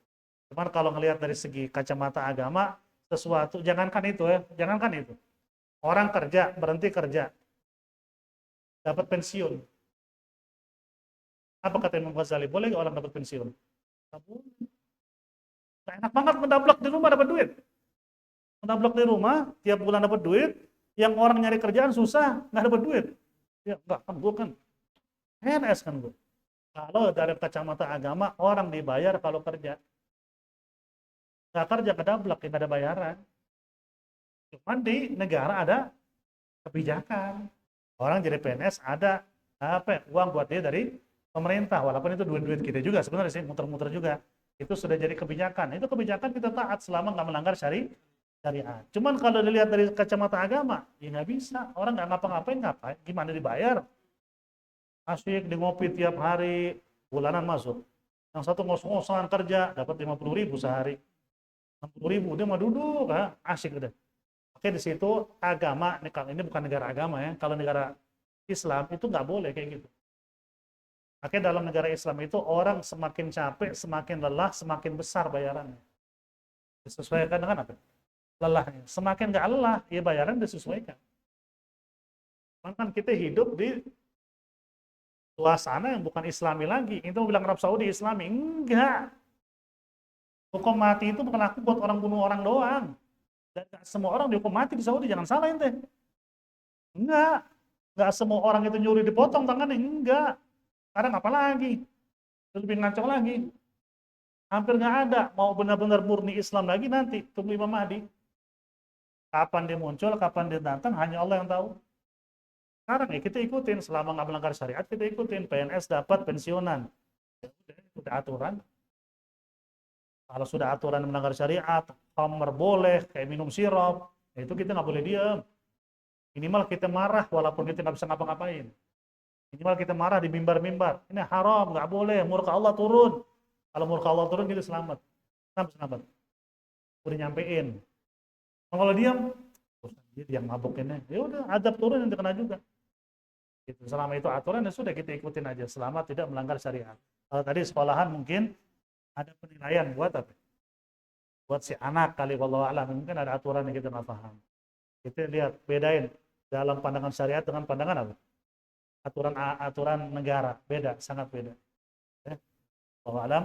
Cuman kalau ngelihat dari segi kacamata agama sesuatu jangankan itu ya, jangankan itu. Orang kerja, berhenti kerja, dapat pensiun. Apa kata Imam Ghazali? Boleh nggak orang dapat pensiun? Nggak boleh. Nah, enak banget mendablak di rumah dapat duit. Mendablak di rumah, tiap bulan dapat duit, yang orang nyari kerjaan susah, nggak dapat duit. Ya, enggak, kan gue kan PNS kan gue. Kalau dari kacamata agama, orang dibayar kalau kerja. Nggak kerja kedablak, nggak ada bayaran. Cuman di negara ada kebijakan. Orang jadi PNS ada apa uang buat dia dari pemerintah. Walaupun itu duit-duit kita juga sebenarnya sih, muter-muter juga. Itu sudah jadi kebijakan. Itu kebijakan kita taat selama nggak melanggar syariat. Cuman kalau dilihat dari kacamata agama, ya nggak bisa. Orang nggak ngapa-ngapain, ngapain? Gimana dibayar? Asyik di ngopi tiap hari, bulanan masuk. Yang satu ngos-ngosan kerja, dapat 50.000 sehari. 60.000, dia mah duduk, asik udah. Oke, di situ agama, ini bukan negara agama ya, kalau negara Islam itu nggak boleh kayak gitu. Oke, dalam negara Islam itu orang semakin capek, semakin lelah, semakin besar bayarannya. Disesuaikan dengan apa? Lelahnya. Semakin nggak lelah, ya bayaran disesuaikan. Kan kita hidup di suasana yang bukan Islami lagi. Itu bilang Arab Saudi Islami, enggak. Hukum mati itu berlaku buat orang bunuh orang doang. Dan gak semua orang dihukum mati di Saudi, jangan salah ente. Enggak. Enggak semua orang itu nyuri dipotong tangannya, enggak. Sekarang apa lagi? Itu lebih ngaco lagi. Hampir nggak ada. Mau benar-benar murni Islam lagi nanti, tunggu Imam Mahdi. Kapan dia muncul, kapan dia datang, hanya Allah yang tahu. Sekarang ya kita ikutin, selama nggak melanggar syariat, kita ikutin. PNS dapat pensiunan. Ya udah aturan. Kalau sudah aturan melanggar syariat, khamr boleh, kayak minum sirup, itu kita nggak boleh diam. Minimal kita marah walaupun kita nggak bisa ngapa-ngapain. Minimal kita marah di mimbar-mimbar. Ini haram, nggak boleh, murka Allah turun. Kalau murka Allah turun, kita selamat. Selamat. Udah nyampein. Kalau diam, dia yang mabuk ini, ya udah adab turun yang terkena juga. Gitu. Selama itu aturan ya sudah kita ikutin aja, selama tidak melanggar syariat. Kalau tadi sekolahan mungkin ada penilaian buat apa? Buat si anak kali kalau alam mungkin ada aturan yang kita nggak paham. Kita lihat bedain dalam pandangan syariat dengan pandangan apa? Aturan negara beda, sangat beda. Ya. Wallahu alam.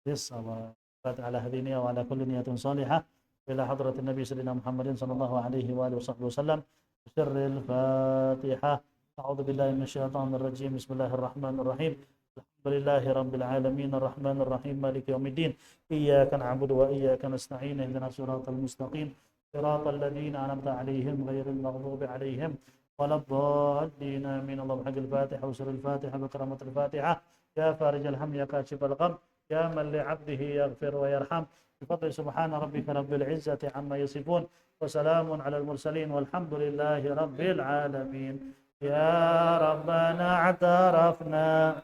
Bismillah. Ala hadiniya wa ala kulli niyatin salihah. إلى حضرة النبي سيدنا محمد صلى الله عليه وآله وصحبه وسلم بسر الفاتحة أعوذ بالله من الشيطان الرجيم بسم الله الرحمن الرحيم الحمد لله رب العالمين الرحمن الرحيم مالك يوم الدين إياك نعبد وإياك نستعين اهدنا الصراط المستقيم صراط الذين أنعمت عليهم غير المغضوب عليهم ولا الضالين آمين اللهم حق الفاتحة وسر الفاتحة بكرامة الفاتحة يا فارج الهم يا كاشف الغم يا من لعبده يغفر ويرحم بفضل سبحان ربك رب العزة عما يصفون وسلام على المرسلين والحمد لله رب العالمين يا ربنا اعترفنا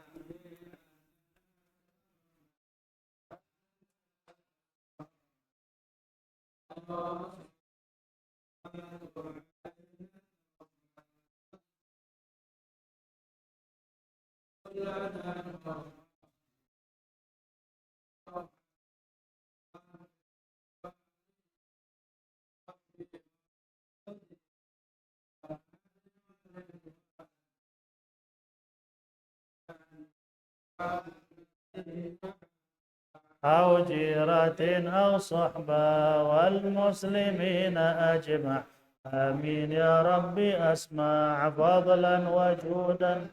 أو جيرة أو صحبة والمسلمين أجمع آمين يا ربي أسمع فضلا وجودا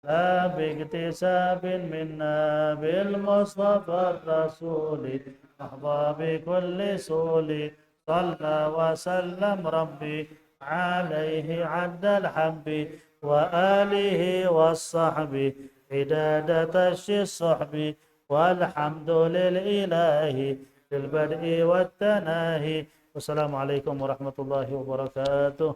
لا باكتساب منا بالمصطفى الرسول أحظى بكل سول صلى وسلم ربي عليه عد الحب وآله والصحب عداد تشي الصحب والحمد للإله في البدء والتناهي والسلام عليكم ورحمة الله وبركاته